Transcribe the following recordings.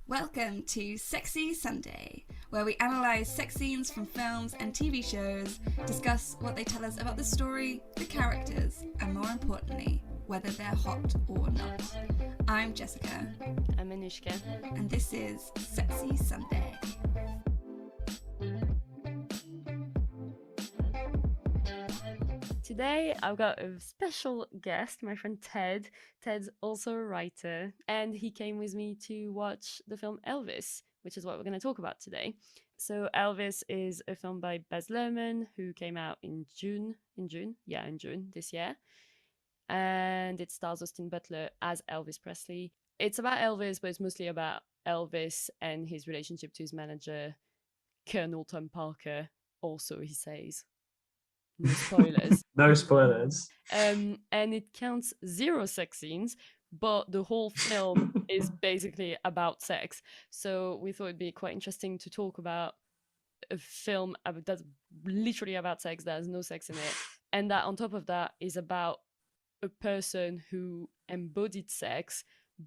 Welcome to Sexy Sunday, where we analyse sex scenes from films and TV shows, discuss what they tell us about the story, the characters, and more importantly, whether they're hot or not. I'm Jessica. I'm Anouchka. And this is Sexy Sunday. Today I've got a special guest, my friend Ted. Ted's also a writer, and he came with me to watch the film Elvis, which is what we're going to talk about today. So Elvis is a film by Baz Luhrmann, who came out in June this year. And it stars Austin Butler as Elvis Presley. It's about Elvis, but it's mostly about Elvis and his relationship to his manager, Colonel Tom Parker. Also, he says. No spoilers. No spoilers. And it counts 0 sex scenes, but the whole film is basically about sex. So we thought it'd be quite interesting to talk about a film that's literally about sex, that has no sex in it, and that on top of that is about a person who embodied sex,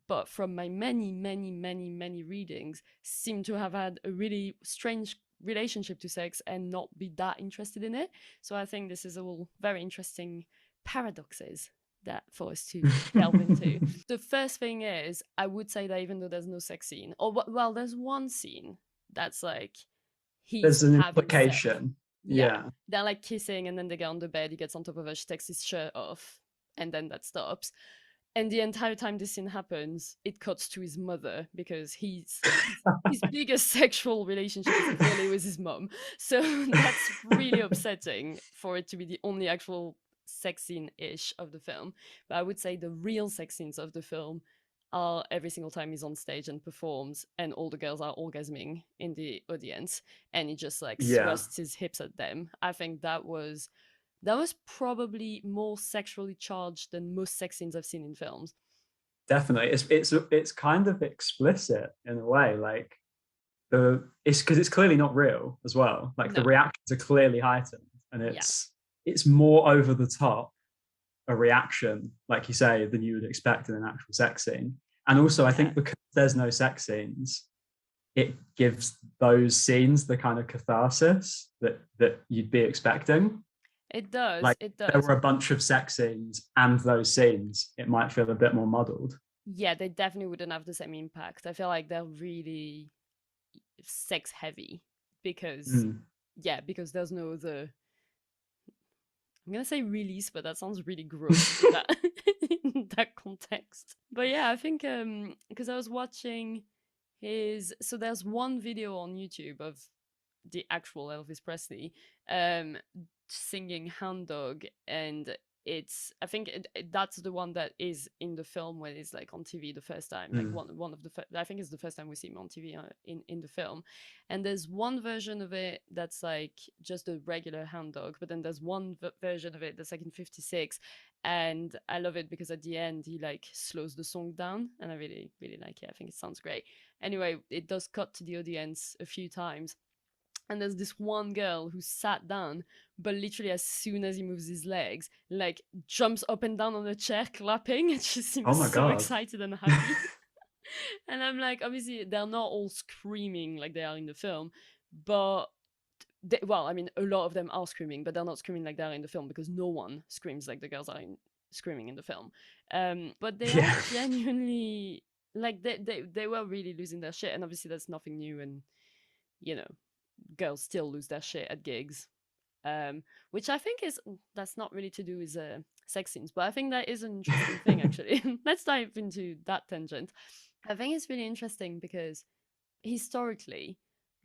but from my many readings, seem to have had a really strange relationship to sex and not be that interested in it. So I think this is all very interesting paradoxes that for us to delve into. The first thing is, I would say that even though there's no sex scene, or well, there's one scene that's like there's an having implication. Sex. Yeah. They're like kissing and then they get on the bed, he gets on top of her, she takes his shirt off, and then that stops. And the entire time this scene happens, it cuts to his mother, because his biggest sexual relationship is clearly with his mom. So that's really upsetting for it to be the only actual sex scene-ish of the film. But I would say the real sex scenes of the film are every single time he's on stage and performs, and all the girls are orgasming in the audience, and he just like thrusts his hips at them. I think that was probably more sexually charged than most sex scenes I've seen in films. Definitely, it's kind of explicit in a way. Like it's because it's clearly not real as well. Like the reactions are clearly heightened, and it's more over the top a reaction, like you say, than you would expect in an actual sex scene. And also, I think because there's no sex scenes, it gives those scenes the kind of catharsis that you'd be expecting. It does. Like, it does. There were a bunch of sex scenes and those scenes, it might feel a bit more muddled. Yeah, they definitely wouldn't have the same impact. I feel like they're really sex heavy because there's no other. I'm gonna say release, but that sounds really gross in that context. But yeah, I think because I was watching so there's one video on YouTube of the actual Elvis Presley singing Hound Dog, and I think that's the one that is in the film when it's like on TV the first time, like one of the I think it's the first time we see him on TV in the film. And there's one version of it that's like just a regular Hound Dog, but then there's one version of it that's like in 56, and I love it because at the end he like slows the song down, and I really like it. I think it sounds great. Anyway, it does cut to the audience a few times, and there's this one girl who sat down, but literally as soon as he moves his legs, like jumps up and down on a chair clapping, and she seems so excited and happy. And I'm like, obviously they're not all screaming like they are in the film, but a lot of them are screaming, but they're not screaming like they are in the film, because no one screams like the girls are screaming in the film. But they are genuinely, like they were really losing their shit, and obviously that's nothing new, and girls still lose their shit at gigs, which I think that's not really to do with sex scenes, but I think that is an interesting thing actually. Let's dive into that tangent. I think it's really interesting because historically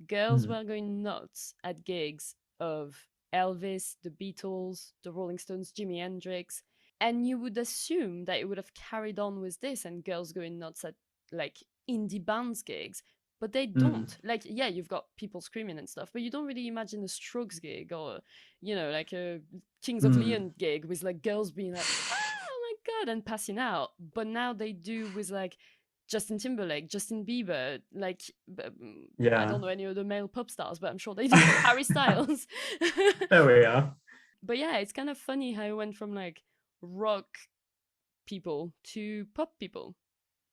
girls were going nuts at gigs of Elvis, the Beatles, the Rolling Stones, Jimi Hendrix, and you would assume that it would have carried on with this and girls going nuts at like indie bands gigs. But they don't. Like, yeah, you've got people screaming and stuff, but you don't really imagine a Strokes gig or, like a Kings of Leon gig with like girls being like, oh my God, and passing out. But now they do with like Justin Timberlake, Justin Bieber, like, I don't know any other male pop stars, but I'm sure they do. Harry Styles. There we are. But yeah, it's kind of funny how it went from like rock people to pop people.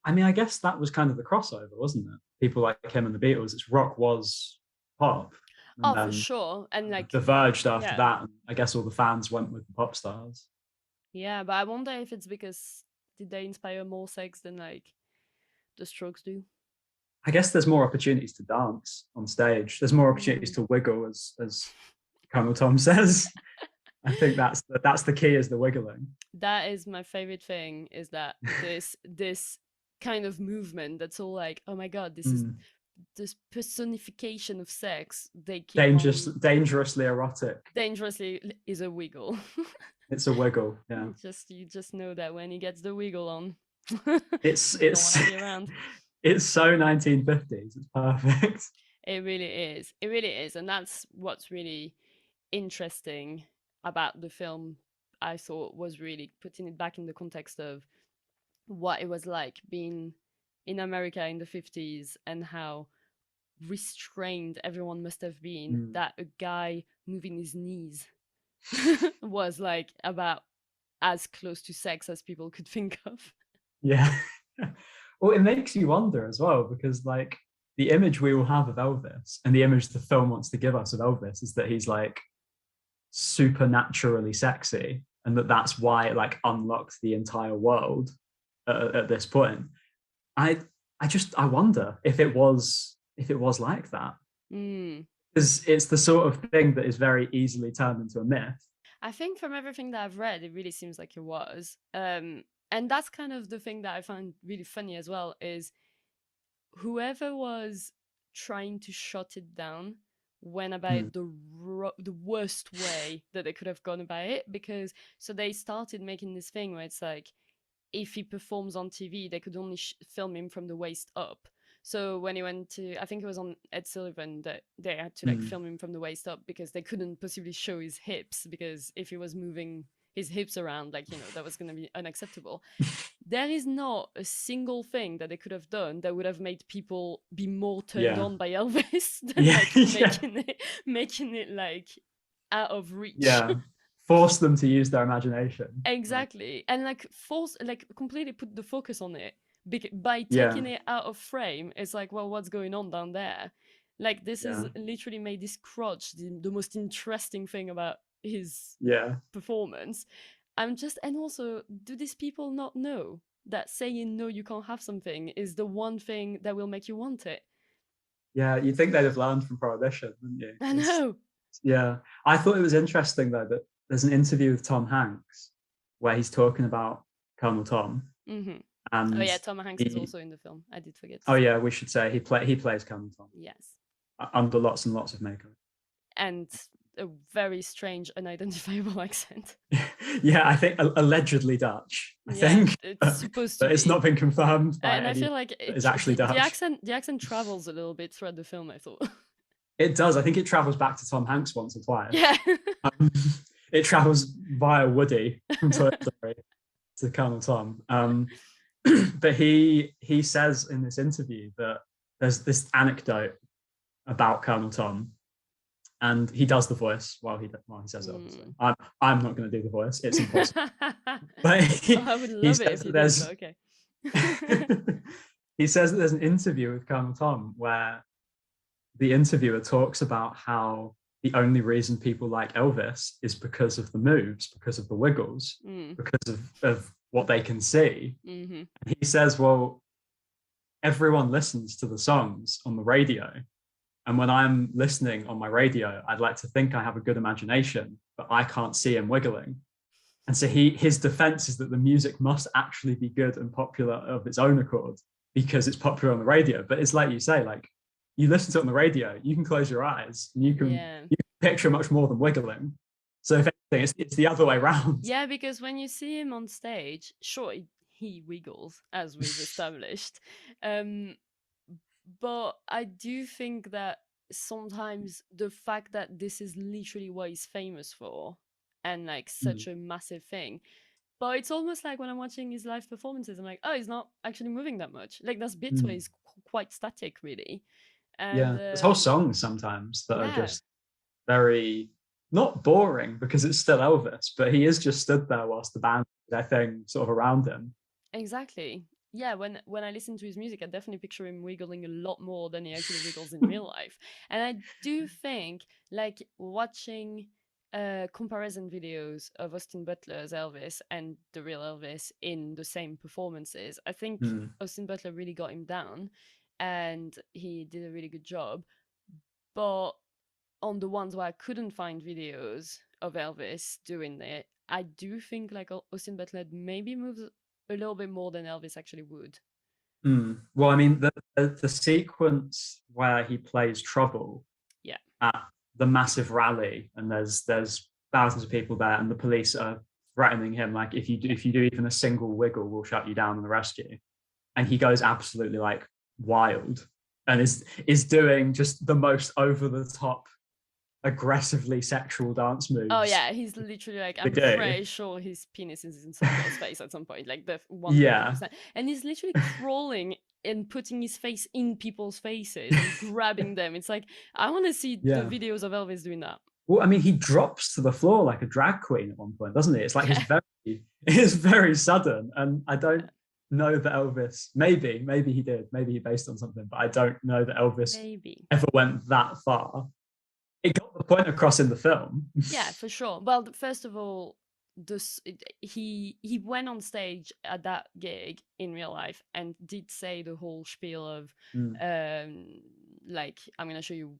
I mean, I guess that was kind of the crossover, wasn't it? People like him and the Beatles, it's rock was pop. And for sure. And like diverged after that. And I guess all the fans went with the pop stars. Yeah, but I wonder if it's because did they inspire more sex than like the Strokes do? I guess there's more opportunities to dance on stage. There's more opportunities to wiggle, as Colonel Tom says. I think that's the key, is the wiggling. That is my favorite thing, is that this kind of movement that's all like, oh my god, this is this personification of sex. They keep dangerously erotic. Dangerously is a wiggle. It's a wiggle, yeah. You just know that when he gets the wiggle on, it's don't want to be around. It's so 1950s. It's perfect. It really is. It really is, and that's what's really interesting about the film. I thought was really putting it back in the context of what it was like being in America in the 50s and how restrained everyone must have been, that a guy moving his knees was like about as close to sex as people could think of. Yeah. Well, it makes you wonder as well, because like the image we all have of Elvis and the image the film wants to give us of Elvis is that he's like supernaturally sexy, and that's why it like unlocked the entire world at this point. I wonder if it was like that, because it's the sort of thing that is very easily turned into a myth. I think from everything that I've read, it really seems like it was, and that's kind of the thing that I find really funny as well, is whoever was trying to shut it down went about it the worst way that they could have gone about it, because so they started making this thing where it's like, if he performs on TV, they could only film him from the waist up. So when he went to, I think it was on Ed Sullivan, that they had to like film him from the waist up because they couldn't possibly show his hips, because if he was moving his hips around, like, you know, that was going to be unacceptable. There is not a single thing that they could have done that would have made people be more turned on by Elvis than like making it like out of reach. Yeah. Force them to use their imagination. Exactly. And like completely put the focus on it. By taking it out of frame, it's like, well, what's going on down there? Like, this is literally made this crotch the most interesting thing about his performance. And also, do these people not know that saying no, you can't have something is the one thing that will make you want it? Yeah, you'd think they'd have learned from Prohibition, wouldn't you? I know. Yeah. I thought it was interesting, though, that there's an interview with Tom Hanks where he's talking about Colonel Tom. Mm-hmm. And Tom Hanks is also in the film. I did forget. Oh yeah, we should say he plays Colonel Tom. Yes. Under lots and lots of makeup. And a very strange, unidentifiable accent. Yeah, I think allegedly Dutch. I think it's supposed to. But it's not been confirmed. And I feel like it's actually Dutch. The accent travels a little bit throughout the film, I thought. It does. I think it travels back to Tom Hanks once or twice. Yeah. It travels via Woody from Toy Story to Colonel Tom. But he says in this interview that there's this anecdote about Colonel Tom, and he does the voice while he says it. Obviously, I'm not going to do the voice; it's impossible. But I would love it if you did. So okay. He says that there's an interview with Colonel Tom where the interviewer talks about how the only reason people like Elvis is because of the moves, because of the wiggles, because of what they can see. Mm-hmm. And he says, well, everyone listens to the songs on the radio. And when I'm listening on my radio, I'd like to think I have a good imagination, but I can't see him wiggling. And so his defense is that the music must actually be good and popular of its own accord because it's popular on the radio. But it's like you say, like, you listen to it on the radio, you can close your eyes and you can picture much more than wiggling. So if anything, it's the other way around. Yeah, because when you see him on stage, sure, he wiggles, as we've established. But I do think that sometimes the fact that this is literally what he's famous for and like such a massive thing, but it's almost like when I'm watching his live performances, I'm like, oh, he's not actually moving that much. Like, there's bits where he's quite static, really. And, there's whole songs sometimes that are just very, not boring because it's still Elvis, but he is just stood there whilst the band did their thing sort of around him. Exactly. yeah, when I listen to his music, I definitely picture him wiggling a lot more than he actually wiggles in real life. And I do think, like, watching comparison videos of Austin Butler's Elvis and the real Elvis in the same performances, I think Austin Butler really got him down, and he did a really good job. But on the ones where I couldn't find videos of Elvis doing it, I do think like Austin Butler maybe moves a little bit more than Elvis actually would. Well, I mean, the sequence where he plays Trouble at the massive rally, and there's thousands of people there, and the police are threatening him, like, if you do even a single wiggle, we'll shut you down and arrest you. And he goes absolutely like wild, and is doing just the most over the top, aggressively sexual dance moves. Oh yeah, he's literally like, I'm pretty sure his penis is in someone's face at some point, like the 100%. And he's literally crawling and putting his face in people's faces and grabbing them. It's like, I want to see the videos of Elvis doing that. Well, I mean, he drops to the floor like a drag queen at one point, doesn't he? It's like it's very sudden, and I don't know that Elvis, maybe he did, maybe he based on something, but I don't know that Elvis ever went that far. It got the point across in the film. Yeah, for sure. Well, first of all, he went on stage at that gig in real life and did say the whole spiel of like, I'm gonna show you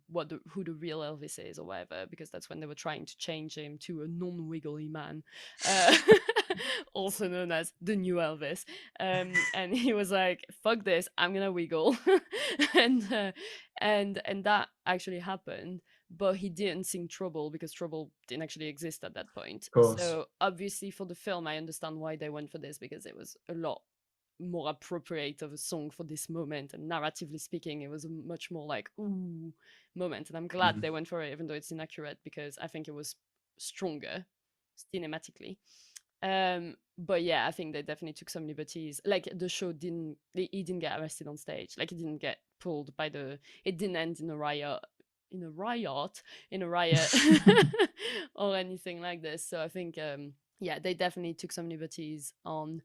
who the real Elvis is or whatever, because that's when they were trying to change him to a non-wiggly man, also known as the new Elvis. And he was like, fuck this, I'm gonna wiggle. and that actually happened. But he didn't sing Trouble because Trouble didn't actually exist at that point. So obviously for the film, I understand why they went for this, because it was a lot more appropriate of a song for this moment. And narratively speaking, it was a much more like, ooh, moment. And I'm glad they went for it, even though it's inaccurate, because I think it was stronger cinematically. But yeah, I think they definitely took some liberties. Like, the show he didn't get arrested on stage. Like, he didn't get pulled it didn't end in a riot or anything like this. So I think they definitely took some liberties on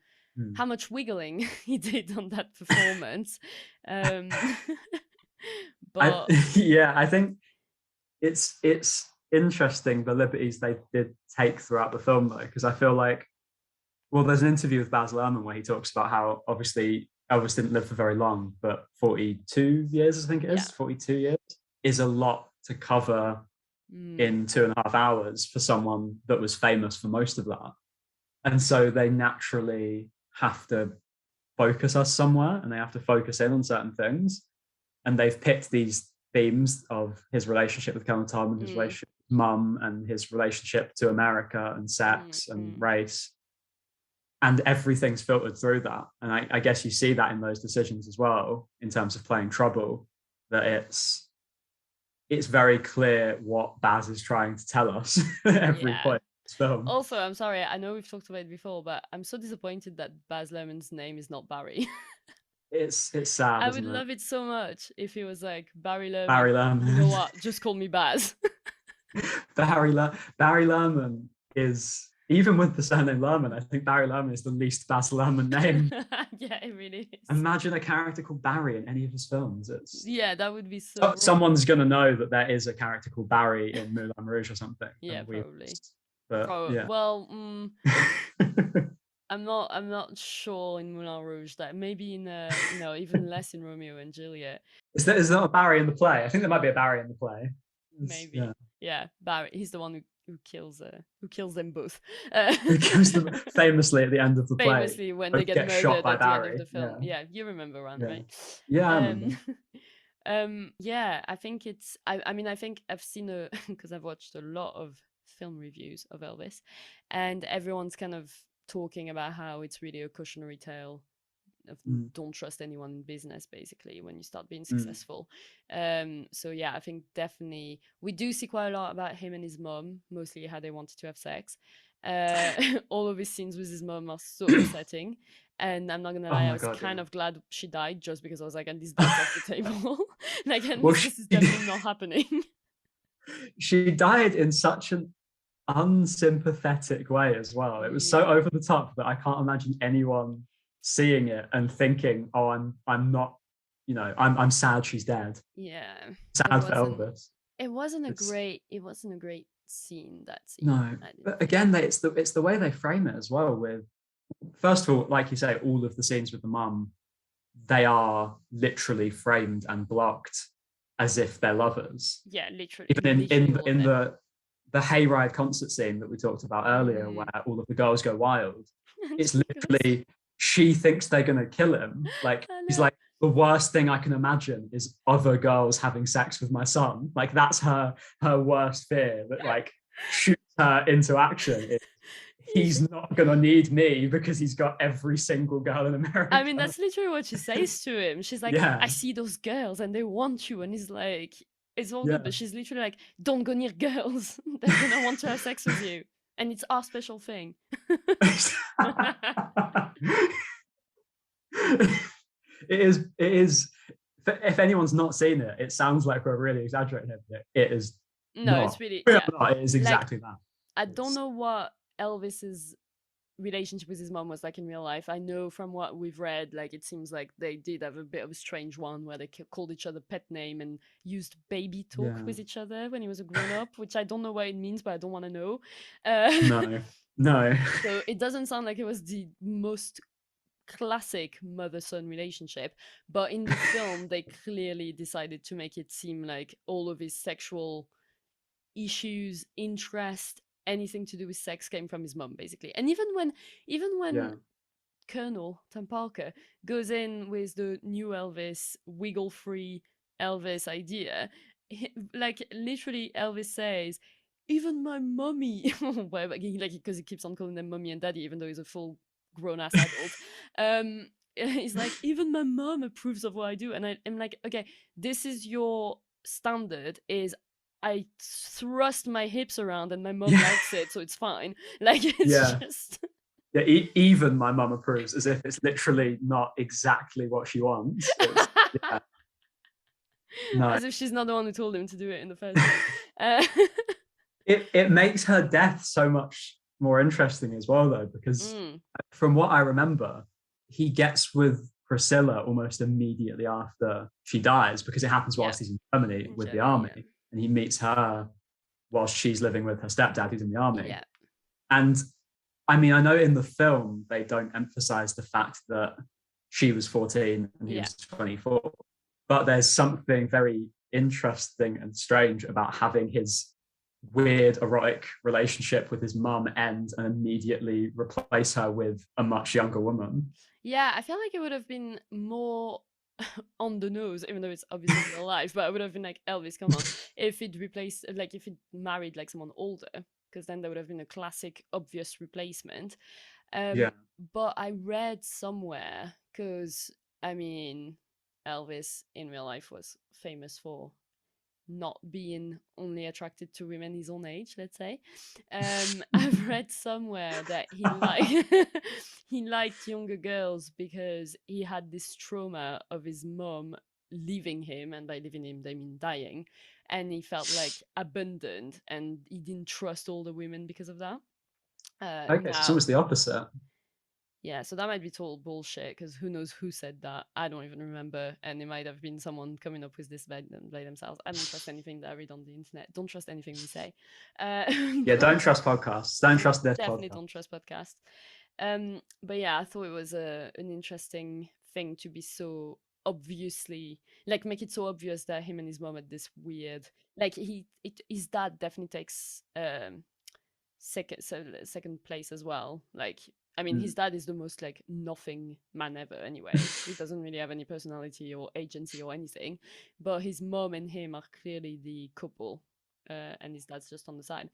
how much wiggling he did on that performance. But I think it's interesting the liberties they did take throughout the film, though, because I feel like, well, there's an interview with Baz Luhrmann where he talks about how obviously Elvis didn't live for very long, but 42 years, I think it is, 42 years is a lot to cover in 2.5 hours for someone that was famous for most of that. And so they naturally have to focus us somewhere, and they have to focus in on certain things. And they've picked these themes of his relationship with Colonel Tom and his relationship with Mum and his relationship to America and sex and race. And everything's filtered through that. And I guess you see that in those decisions as well, in terms of playing Trouble, that it's very clear what Baz is trying to tell us at every point in this film. Also, I'm sorry, I know we've talked about it before, but I'm so disappointed that Baz Luhrmann's name is not Barry. It's sad. I would love it so much if he was like, Barry Luhrmann. Barry Luhrmann. You know what? Just call me Baz. Barry Luhrmann is, even with the surname Luhrmann, I think Barry Luhrmann is the least Baz Luhrmann name. Yeah, it really is. Imagine a character called Barry in any of his films. That would be so. Someone's going to know that there is a character called Barry in Moulin Rouge or something. Yeah, probably. But yeah. Well, I'm not sure in Moulin Rouge. That maybe in even less in Romeo and Juliet. Is there not a Barry in the play? I think there might be a Barry in the play. Maybe. Yeah, Barry. He's the one who kills them both. Who kills them famously at the end of the play. Famously when they get murdered shot by at Barry. the end of the film. Yeah, you remember Ron, right? Yeah, I remember. I think it's. I think I've seen because I've watched a lot of film reviews of Elvis, and everyone's kind of talking about how it's really a cautionary tale of don't trust anyone in business, basically, when you start being successful. So yeah, I think definitely we do see quite a lot about him and his mom, mostly how they wanted to have sex. All of his scenes with his mom are so upsetting, and I'm not gonna lie, I was kind of glad she died, just because I was like, at least that's off the table. Like, this is definitely not happening. She died in such an unsympathetic way as well. It was so over the top that I can't imagine anyone seeing it and thinking, oh, I'm not, you know, I'm sad she's dead. Yeah. Sad for Elvis. It wasn't a great scene, that scene. No, but again, it's the way they frame it as well. With, first of all, like you say, all of the scenes with the mum, they are literally framed and blocked as if they're lovers. Yeah, literally. Even in the hayride concert scene that we talked about earlier, where all of the girls go wild, it's literally, she thinks they're going to kill him. Like, he's like, the worst thing I can imagine is other girls having sex with my son. Like, that's her worst fear, that like shoots her into action. He's not going to need me because he's got every single girl in America. I mean, that's literally what she says to him. She's like, I see those girls and they want you. And he's like, it's all good. But she's literally like, don't go near girls. They're going to want to have sex with you. And it's our special thing. It is. If anyone's not seen it, it sounds like we're really exaggerating it. It is. No, not. It's really. Not. It is exactly that. I don't know what Elvis's relationship with his mom was like in real life. I know from what we've read, like, it seems like they did have a bit of a strange one where they called each other pet name and used baby talk with each other when he was a grown-up, which I don't know what it means, but I don't want to know. No. So it doesn't sound like it was the most classic mother-son relationship, but in the film they clearly decided to make it seem like all of his sexual issues, interest, anything to do with sex came from his mum, basically. And even when Colonel Tom Parker goes in with the new Elvis, wiggle-free Elvis idea, like, literally Elvis says, even my mummy, because he keeps on calling them mummy and daddy, even though he's a full grown-ass adult. He's like, even my mom approves of what I do. And I'm like, okay, this is your standard, is I thrust my hips around and my mom likes it, so it's fine. Like, it's just... Yeah, even my mum approves, as if it's literally not exactly what she wants. No. As if she's not the one who told him to do it in the first place. It makes her death so much more interesting as well, though, because from what I remember, he gets with Priscilla almost immediately after she dies, because it happens whilst he's in Germany with the army, and he meets her whilst she's living with her stepdad who's in the army. And I mean, I know in the film they don't emphasize the fact that she was 14 and he was 24, but there's something very interesting and strange about having his weird erotic relationship with his mum end and immediately replace her with a much younger woman. Yeah, I feel like it would have been more on the nose, even though it's obviously real life, but it would have been like, Elvis, come on, if it replaced, like, if it married like someone older, because then there would have been a classic obvious replacement. But I read somewhere, because I mean, Elvis in real life was famous for not being only attracted to women his own age, let's say. I've read somewhere that he liked younger girls because he had this trauma of his mom leaving him, and by leaving him they mean dying, and he felt like abandoned and he didn't trust older women because of that. Okay, so it's almost the opposite. Yeah, so that might be total bullshit, because who knows who said that? I don't even remember, and it might have been someone coming up with this by themselves. I don't trust anything that I read on the internet. Don't trust anything we say. Don't trust podcasts. Don't trust this definitely podcast. Don't trust podcasts. But yeah, I thought it was an interesting thing to be so obviously, like, make it so obvious that him and his mom had this weird, like, his dad definitely takes second place as well. Like, I mean, his dad is the most, like, nothing man ever anyway. He doesn't really have any personality or agency or anything. But his mom and him are clearly the couple, and his dad's just on the side.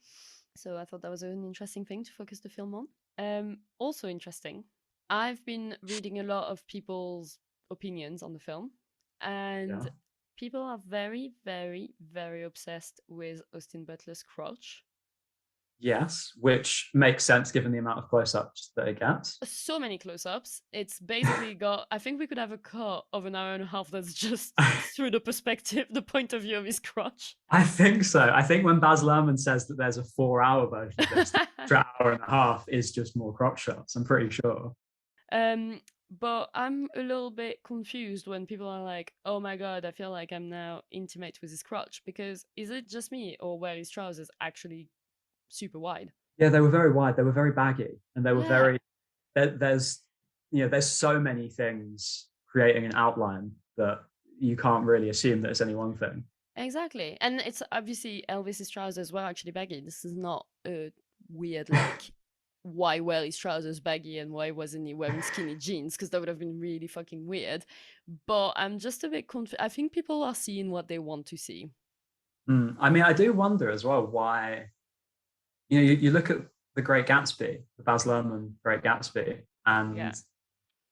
So I thought that was an interesting thing to focus the film on. Also interesting, I've been reading a lot of people's opinions on the film, and people are very, very, very obsessed with Austin Butler's crotch. Yes, which makes sense given the amount of close-ups that it gets. So many close-ups. It's basically got, I think we could have a cut of an hour and a half that's just through the point of view of his crotch. I think so. I think when Baz Luhrmann says that there's a 4-hour version of this, the extra hour and a half is just more crotch shots, I'm pretty sure. But I'm a little bit confused when people are like, oh my god, I feel like I'm now intimate with his crotch, because is it just me, or were his trousers actually super wide? Yeah, they were very wide, they were very baggy, and they were Yeah. very there's there's so many things creating an outline that you can't really assume that it's any one thing. Exactly. And it's obviously Elvis's trousers were actually baggy. This is not a weird, like, why were his trousers baggy and why wasn't he wearing skinny jeans? Because that would have been really fucking weird. But I'm just a bit confused. I think people are seeing what they want to see. I mean, I do wonder as well why, you look at The Great Gatsby, the Baz Luhrmann Great Gatsby, and Yeah.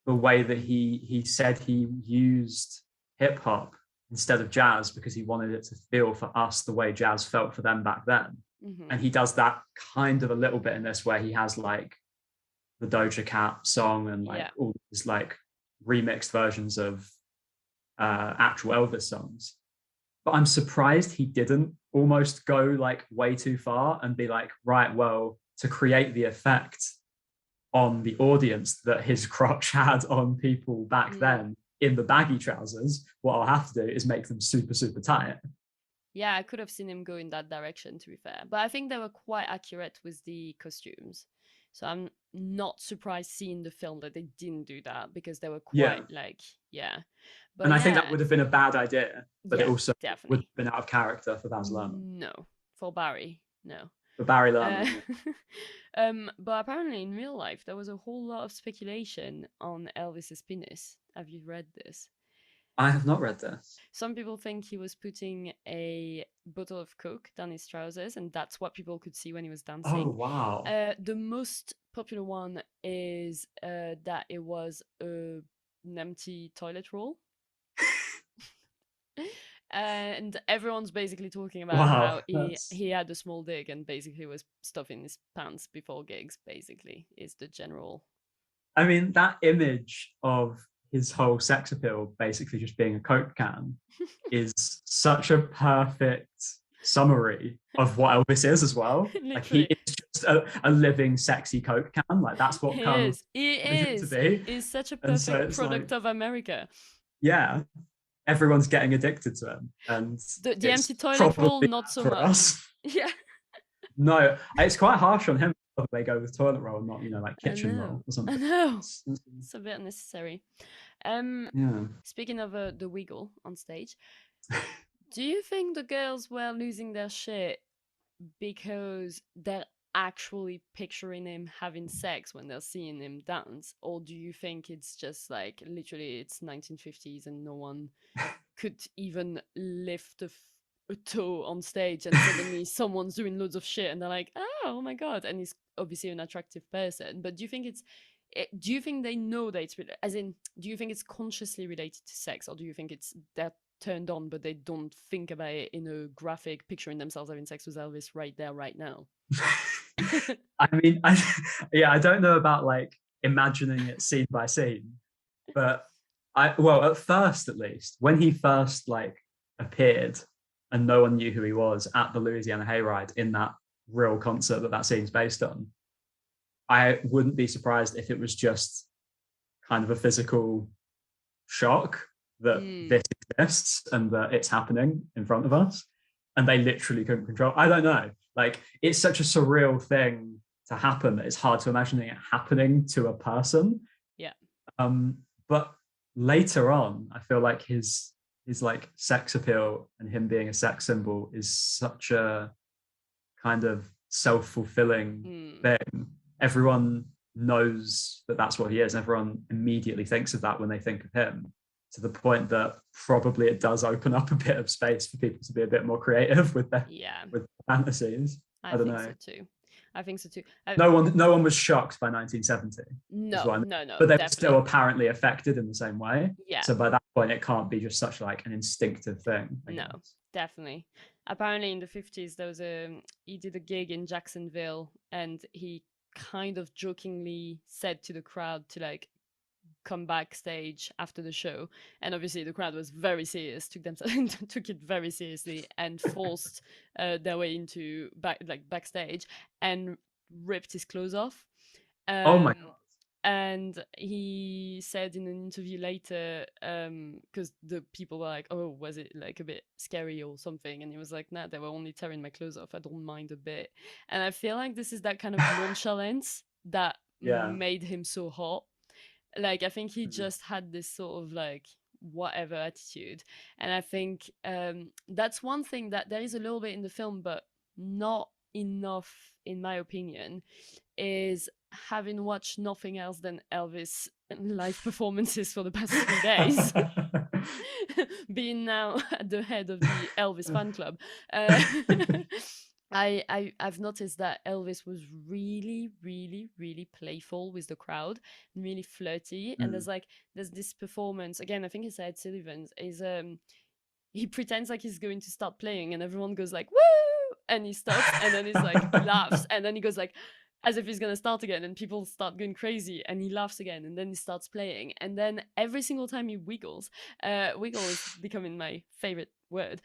the way that he said he used hip hop instead of jazz because he wanted it to feel for us the way jazz felt for them back then. Mm-hmm. And he does that kind of a little bit in this, where he has like the Doja Cat song and like all these like remixed versions of actual Elvis songs. But I'm surprised he didn't almost go like way too far and be like, right, well, to create the effect on the audience that his crotch had on people back then in the baggy trousers, what I'll have to do is make them super, super tight. Yeah, I could have seen him go in that direction, to be fair. But I think they were quite accurate with the costumes. So I'm not surprised seeing the film that they didn't do that, because they were quite But and I think that would have been a bad idea, but it also definitely would have been out of character for Baz Luhrmann. No, for Barry, no. For Barry Luhrmann. But apparently in real life, there was a whole lot of speculation on Elvis's penis. Have you read this? I have not read this. Some people think he was putting a bottle of Coke down his trousers, and that's what people could see when he was dancing. Oh, wow. The most popular one is that it was an empty toilet roll. And everyone's basically talking about how he had a small dick and basically was stuffing his pants before gigs, basically, is the general. I mean, that image of his whole sex appeal basically just being a Coke can is such a perfect summary of what Elvis is as well. Like, he is just a living sexy Coke can. Like, that's what comes to be. He's such a perfect product of America. Yeah, everyone's getting addicted to him, and the empty toilet roll, not so much. Us. Yeah. No, it's quite harsh on him. They go with toilet roll, not like kitchen roll or something. I know. It's a bit unnecessary. Speaking of the wiggle on stage, do you think the girls were losing their shit because they're actually picturing him having sex when they're seeing him dance, or do you think it's just like literally it's 1950s and no one could even lift a toe on stage and suddenly someone's doing loads of shit and they're like, oh my god, and he's obviously an attractive person? But do you think they know that it's as in, do you think it's consciously related to sex, or do you think it's they're turned on but they don't think about it in a graphic picturing themselves having sex with Elvis right there right now? I mean, I don't know about like imagining it scene by scene, but at first, at least, when he first like appeared and no one knew who he was at the Louisiana Hayride in that real concert that scene's based on, I wouldn't be surprised if it was just kind of a physical shock that this exists and that it's happening in front of us, and they literally couldn't control. I don't know. Like, it's such a surreal thing to happen that it's hard to imagine it happening to a person. Yeah. But later on, I feel like his like sex appeal and him being a sex symbol is such a kind of self-fulfilling thing. Everyone knows that that's what he is. Everyone immediately thinks of that when they think of him, to the point that probably it does open up a bit of space for people to be a bit more creative with their with fantasies. I don't know. I think so too. No one was shocked by 1970. No. But they were still apparently affected in the same way. Yeah. So by that point, it can't be just such like an instinctive thing. No, definitely. Apparently in the 50s, he did a gig in Jacksonville, and he kind of jokingly said to the crowd to like come backstage after the show, and obviously the crowd was very serious, took it very seriously, and forced their way into backstage and ripped his clothes off. Oh my god! And he said in an interview later, because the people were like, oh, was it like a bit scary or something? And he was like, nah, they were only tearing my clothes off. I don't mind a bit. And I feel like this is that kind of nonchalance that made him so hot. Like, I think he just had this sort of like whatever attitude. And I think that's one thing that there is a little bit in the film, but not enough, in my opinion, is having watched nothing else than Elvis live performances for the past 3 days, being now at the head of the Elvis fan club. I've noticed that Elvis was really, really, really playful with the crowd, and really flirty. And there's this performance again. I think it's Ed Sullivan's. Is he pretends like he's going to start playing, and everyone goes like woo, and he stops, and then he's like laughs, and then he goes like as if he's gonna start again, and people start going crazy, and he laughs again, and then he starts playing, and then every single time he wiggles, wiggle is becoming my favorite word.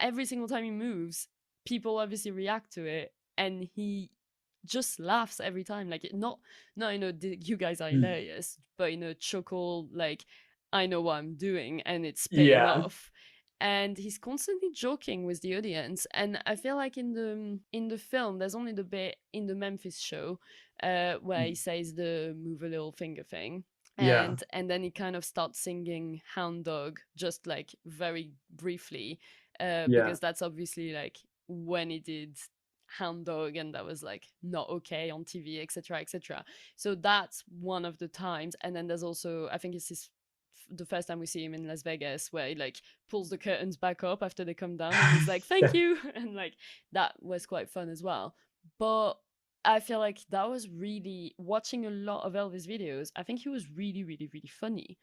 Every single time he moves, people obviously react to it, and he just laughs every time. Like, not you guys are hilarious, but chuckle, like, I know what I'm doing and it's paying off. And he's constantly joking with the audience. And I feel like in the film, there's only the bit in the Memphis show where he says the move a little finger thing. And then he kind of starts singing Hound Dog, just like very briefly, because that's obviously like when he did Hound Dog, and that was like not okay on TV, etc., etc. So that's one of the times. And then there's also, I think it's the first time we see him in Las Vegas, where he like pulls the curtains back up after they come down, and he's like, thank you. And like, that was quite fun as well. But I feel like that was really, watching a lot of Elvis videos, I think he was really, really, really funny.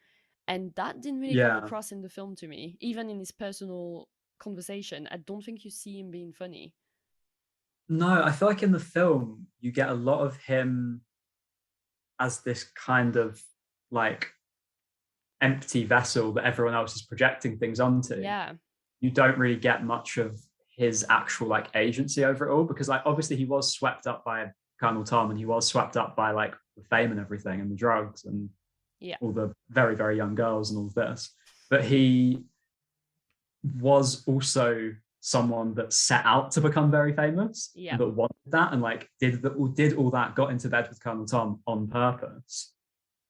And that didn't really come across in the film to me. Even in his personal conversation, I don't think you see him being funny. No, I feel like in the film, you get a lot of him as this kind of like empty vessel that everyone else is projecting things onto. Yeah. You don't really get much of his actual like agency over it all, because like obviously he was swept up by Colonel Tom, and he was swept up by like the fame and everything, and the drugs and all the very, very young girls and all of this. But he was also someone that set out to become very famous, that wanted that, and like did all that, got into bed with Colonel Tom on purpose.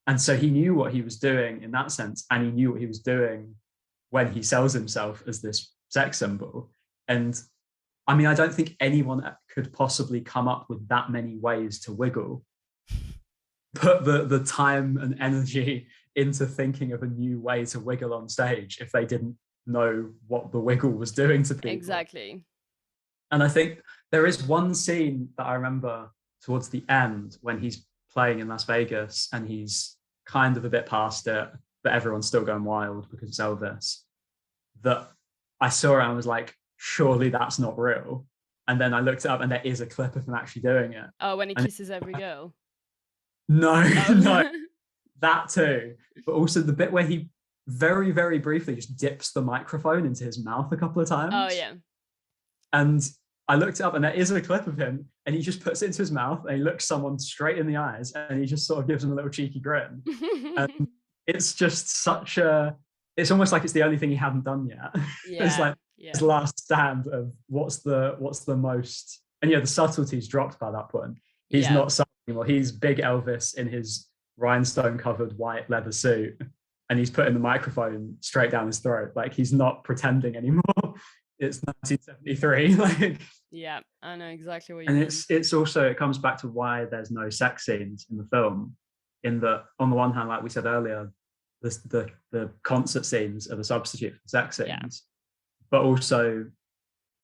And so he knew what he was doing in that sense, and he knew what he was doing when he sells himself as this sex symbol. And I mean, I don't think anyone could possibly come up with that many ways to wiggle, put the time and energy into thinking of a new way to wiggle on stage if they didn't know what the wiggle was doing to people. Exactly. And I think there is one scene that I remember towards the end when he's playing in Las Vegas and he's kind of a bit past it, but everyone's still going wild because it's Elvis, that I saw it and I was like, surely that's not real. And then I looked it up and there is a clip of him actually doing it. Oh, when he kisses every girl? No, no, that too. But also the bit where he very, very briefly just dips the microphone into his mouth a couple of times. Oh, yeah. And I looked it up and there is a clip of him and he just puts it into his mouth and he looks someone straight in the eyes and he just sort of gives them a little cheeky grin. And it's just such a, it's almost like it's the only thing he hadn't done yet. Yeah, it's like his last stand of what's the most, and the subtlety's dropped by that point. He's not subtle anymore. He's big Elvis in his rhinestone covered white leather suit and he's putting the microphone straight down his throat. Like, he's not pretending anymore. It's 1973. Like, yeah, I know exactly what you mean. mean. And it's also, it comes back to why there's no sex scenes in the film. In that, on the one hand, like we said earlier, the concert scenes are the substitute for the sex scenes. But also,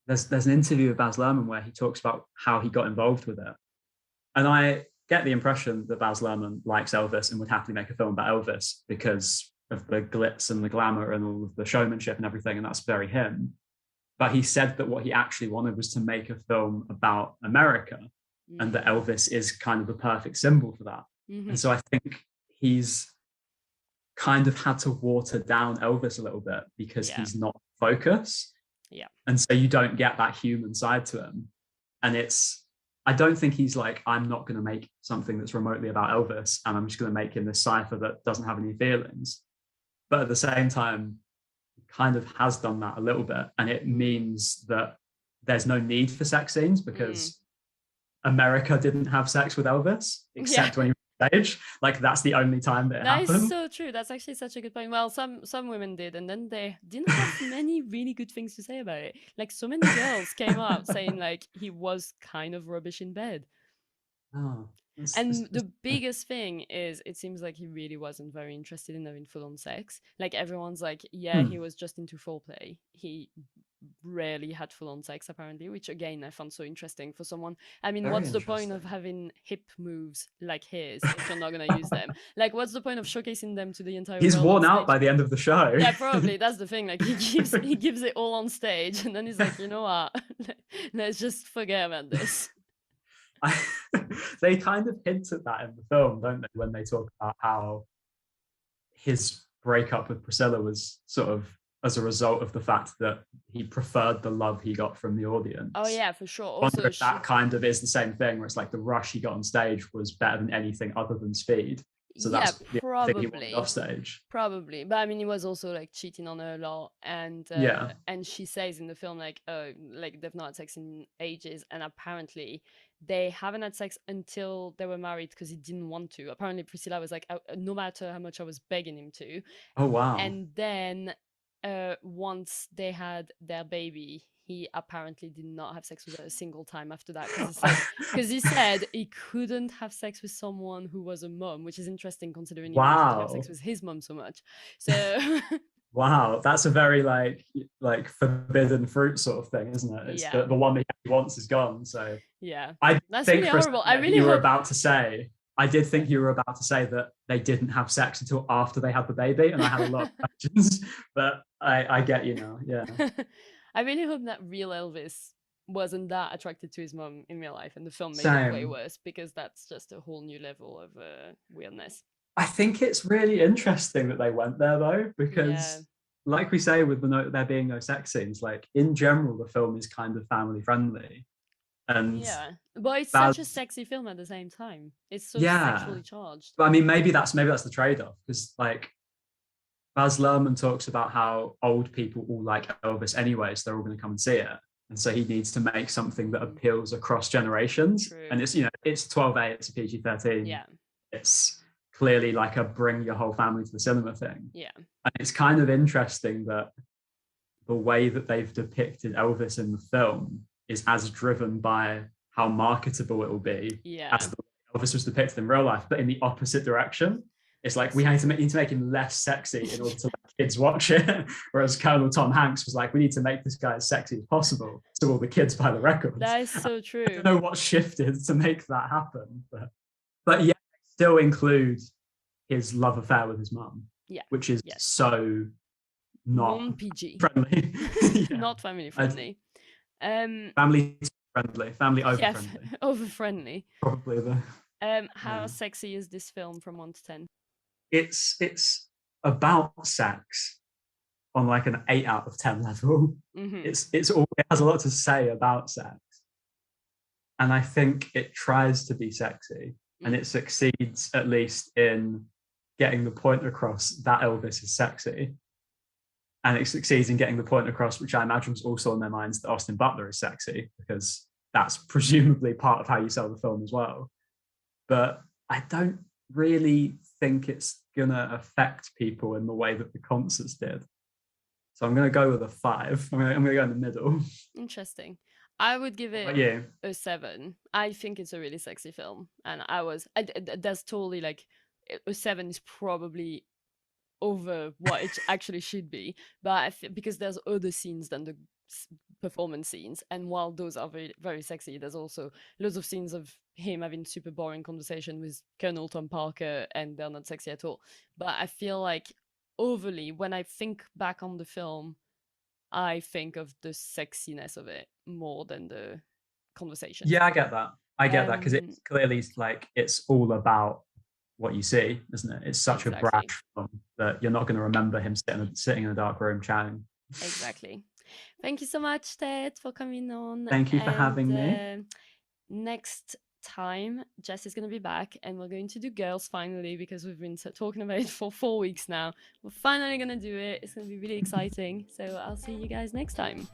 there's an interview with Baz Luhrmann where he talks about how he got involved with it. And I get the impression that Baz Luhrmann likes Elvis and would happily make a film about Elvis because of the glitz and the glamour and all of the showmanship and everything, and that's very him. But he said that what he actually wanted was to make a film about America, and that Elvis is kind of the perfect symbol for that. And so I think he's kind of had to water down Elvis a little bit because he's not focused. And so you don't get that human side to him. And it's, I don't think he's like, I'm not going to make something that's remotely about Elvis and I'm just going to make him this cipher that doesn't have any feelings. But at the same time, kind of has done that a little bit. And it means that there's no need for sex scenes because America didn't have sex with Elvis, except when he was on stage. Like, that's the only time that it happened. That is so true. That's actually such a good point. Well, some women did, and then they didn't have many really good things to say about it. Like, so many girls came out saying like he was kind of rubbish in bed. Oh, and the biggest thing is, it seems like he really wasn't very interested in having full-on sex. Like, everyone's like, yeah, he was just into foreplay. He rarely had full-on sex, apparently, which again I found so interesting for someone. I mean, what's the point of having hip moves like his if you're not gonna use them? Like, what's the point of showcasing them to the entire world? He's worn out by the end of the show. Yeah, probably. That's the thing. Like, he gives it all on stage, and then he's like, you know what? Let's just forget about this. They kind of hint at that in the film, don't they, when they talk about how his breakup with Priscilla was sort of as a result of the fact that he preferred the love he got from the audience. Oh yeah, for sure. Also, if that kind of is the same thing, where it's like the rush he got on stage was better than anything other than speed. So yeah, that's probably off stage. Probably, but I mean, he was also like cheating on her a lot, and and she says in the film like they've not had sex in ages, and apparently they haven't had sex until they were married because he didn't want to. Apparently, Priscilla was like, no matter how much I was begging him to. Oh wow! And then once they had their baby, he apparently did not have sex with her a single time after that, because he said he couldn't have sex with someone who was a mom, which is interesting considering he wanted to have sex with his mom so much. So wow, that's a very like forbidden fruit sort of thing, isn't it? It's the one that he wants is gone. So yeah, that's really horrible. I really you were about to say. I did think you were about to say that they didn't have sex until after they had the baby, and I had a lot of questions, but I get you now. Yeah. I really hope that real Elvis wasn't that attracted to his mom in real life, and the film made it way worse, because that's just a whole new level of weirdness. I think it's really interesting that they went there though, because like we say with there being no sex scenes, like in general, the film is kind of family friendly. And but it's such a sexy film at the same time. It's so sexually charged. But I mean, maybe that's the trade-off, because like Baz Luhrmann talks about how old people all like Elvis anyway, so they're all going to come and see it, and so he needs to make something that appeals across generations. True. And it's it's 12A, it's a PG-13. Yeah, it's clearly like a bring your whole family to the cinema thing. Yeah, and it's kind of interesting that the way that they've depicted Elvis in the film is as driven by how marketable it will be as the way Elvis was depicted in real life, but in the opposite direction. It's like we need to make him less sexy in order to let kids watch it. Whereas Colonel Tom Hanks was like, we need to make this guy as sexy as possible so all the kids buy the records. That is so true. I don't know what shifted to make that happen, but yeah, still include his love affair with his mum, which is so not non-PG friendly, not family friendly. Family friendly, family over friendly. Over friendly. Probably the. How sexy is this film from 1 to 10? It's about sex on like an 8 out of 10 level. Mm-hmm. It has a lot to say about sex, and I think it tries to be sexy, and it succeeds at least in getting the point across that Elvis is sexy. And it succeeds in getting the point across, which I imagine was also in their minds, that Austin Butler is sexy, because that's presumably part of how you sell the film as well. But I don't really think it's going to affect people in the way that the concerts did. So I'm going to go with a 5. I'm going to go in the middle. Interesting. I would give it a 7. I think it's a really sexy film. And that's totally like, a 7 is probably over what it actually should be, but because there's other scenes than the performance scenes, and while those are very, very sexy, there's also loads of scenes of him having super boring conversation with Colonel Tom Parker, and they're not sexy at all. But I feel like overly, when I think back on the film, I think of the sexiness of it more than the conversation. Yeah, I get that. That because it's clearly like it's all about what you see, isn't it? It's such a brash film that you're not going to remember him sitting in a dark room chatting. Exactly. Thank you so much, Ted, for coming on. Thank you for having me. next time, Jess is going to be back, and we're going to do girls finally, because we've been talking about it for 4 weeks now. We're finally going to do it. It's going to be really exciting. So I'll see you guys next time.